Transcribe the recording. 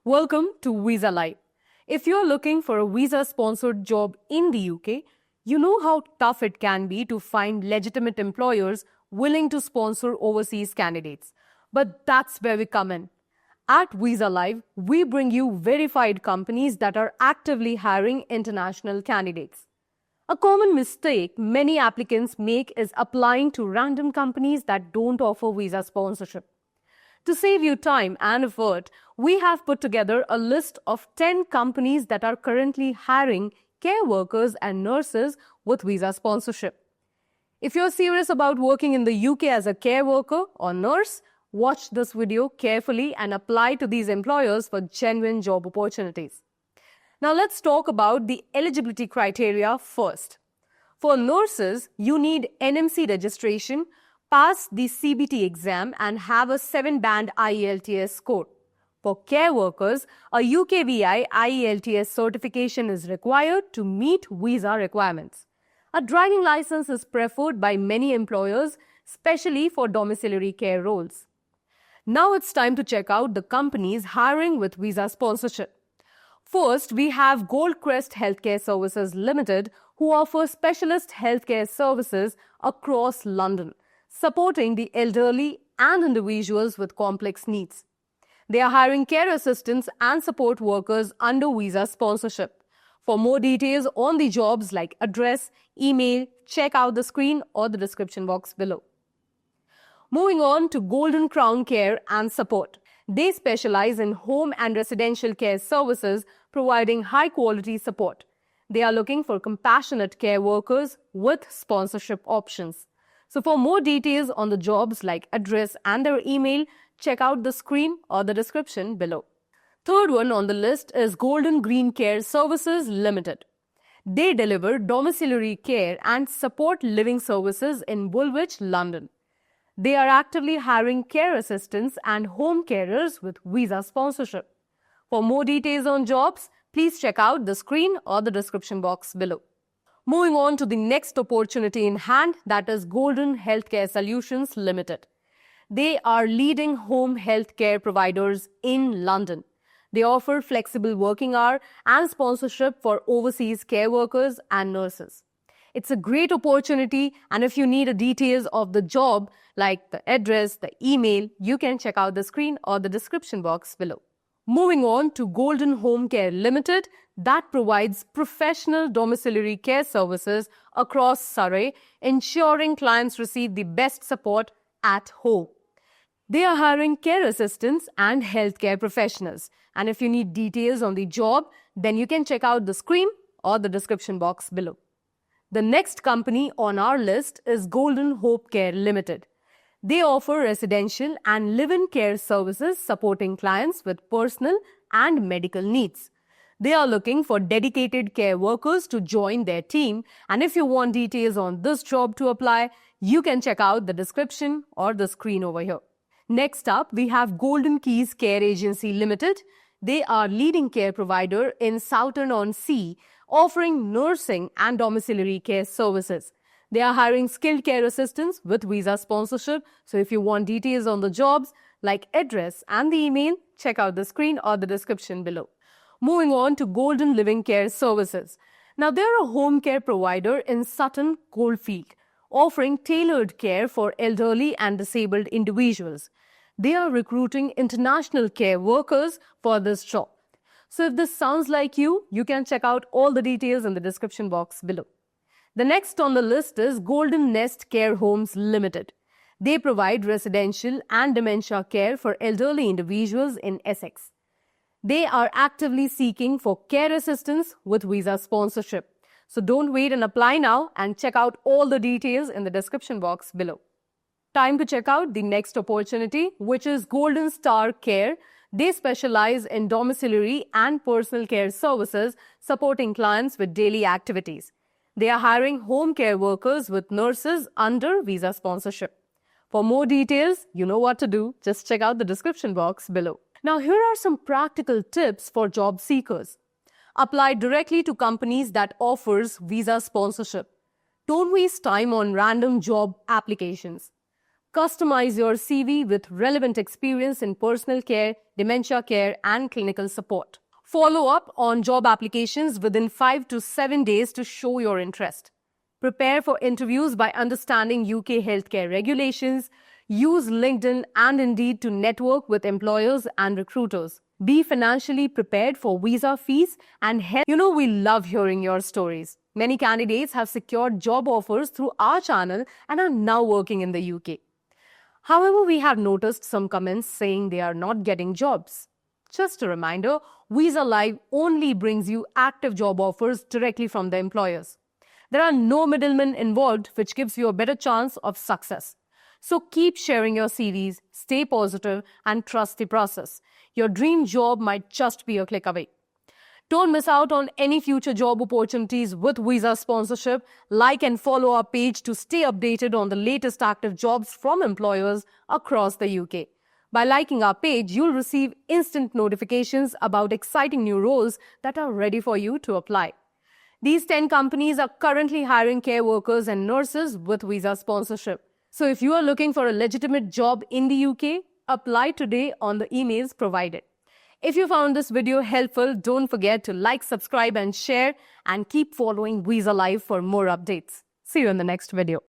Welcome to Visa Live. If you're looking for a visa-sponsored job in the UK, you know how tough it can be to find legitimate employers willing to sponsor overseas candidates. But that's where we come in. At Visa Live, we bring you verified companies that are actively hiring international candidates. A common mistake many applicants make is applying to random companies that don't offer visa sponsorship. To save you time and effort, we have put together a list of 10 companies that are currently hiring care workers and nurses with visa sponsorship. If you're serious about working in the UK as a care worker or nurse, watch this video carefully and apply to these employers for genuine job opportunities. Now let's talk about the eligibility criteria first. For nurses, you need NMC registration, pass the CBT exam and have a 7-band IELTS score. For care workers, a UKVI IELTS certification is required to meet visa requirements. A driving license is preferred by many employers, especially for domiciliary care roles. Now it's time to check out the companies hiring with visa sponsorship. First, we have Goldcrest Healthcare Services Limited, who offer specialist healthcare services across London, supporting the elderly and individuals with complex needs. They are hiring care assistants and support workers under visa sponsorship. For more details on the jobs like address, email, check out the screen or the description box below. Moving on to Golden Crown Care and Support. They specialize in home and residential care services, providing high-quality support. They are looking for compassionate care workers with sponsorship options. So for more details on the jobs like address and their email, check out the screen or the description below. Third one on the list is Golden Green Care Services Limited. They deliver domiciliary care and support living services in Woolwich, London. They are actively hiring care assistants and home carers with visa sponsorship. For more details on jobs, please check out the screen or the description box below. Moving on to the next opportunity in hand, that is Golden Healthcare Solutions Limited. They are leading home health care providers in London. They offer flexible working hour and sponsorship for overseas care workers and nurses. It's a great opportunity, and if you need the details of the job, like the address, the email, you can check out the screen or the description box below. Moving on to Golden Home Care Limited, that provides professional domiciliary care services across Surrey, ensuring clients receive the best support at home. They are hiring care assistants and healthcare professionals. And if you need details on the job, then you can check out the screen or the description box below. The next company on our list is Golden Hope Care Limited. They offer residential and live-in care services supporting clients with personal and medical needs. They are looking for dedicated care workers to join their team, and if you want details on this job to apply, you can check out the description or the screen over here. Next up, we have Golden Keys Care Agency Limited. They are leading care provider in Southern-on-Sea, offering nursing and domiciliary care services. They are hiring skilled care assistants with visa sponsorship. So if you want details on the jobs like address and the email, check out the screen or the description below. Moving on to Golden Living Care Services. Now they're a home care provider in Sutton Coldfield, offering tailored care for elderly and disabled individuals. They are recruiting international care workers for this job. So if this sounds like you can check out all the details in the description box below. The next on the list is Golden Nest Care Homes Limited. They provide residential and dementia care for elderly individuals in Essex. They are actively seeking for care assistants with visa sponsorship. So don't wait and apply now, and check out all the details in the description box below. Time to check out the next opportunity, which is Golden Star Care. They specialize in domiciliary and personal care services, supporting clients with daily activities. They are hiring home care workers with nurses under visa sponsorship. For more details, you know what to do. Just check out the description box below. Now, here are some practical tips for job seekers. Apply directly to companies that offers visa sponsorship. Don't waste time on random job applications. Customize your CV with relevant experience in personal care, dementia care, and clinical support. Follow up on job applications within 5 to 7 days to show your interest. Prepare for interviews by understanding UK healthcare regulations. Use LinkedIn and Indeed to network with employers and recruiters. Be financially prepared for visa fees and help. We love hearing your stories. Many candidates have secured job offers through our channel and are now working in the UK. However, we have noticed some comments saying they are not getting jobs. Just a reminder, Visa Live only brings you active job offers directly from the employers. There are no middlemen involved, which gives you a better chance of success. So keep sharing your CVs, stay positive, and trust the process. Your dream job might just be a click away. Don't miss out on any future job opportunities with Visa sponsorship. Like and follow our page to stay updated on the latest active jobs from employers across the UK. By liking our page, you'll receive instant notifications about exciting new roles that are ready for you to apply. These 10 companies are currently hiring care workers and nurses with Visa sponsorship. So if you are looking for a legitimate job in the UK, apply today on the emails provided. If you found this video helpful, don't forget to like, subscribe, and share, and keep following Visa Live for more updates. See you in the next video.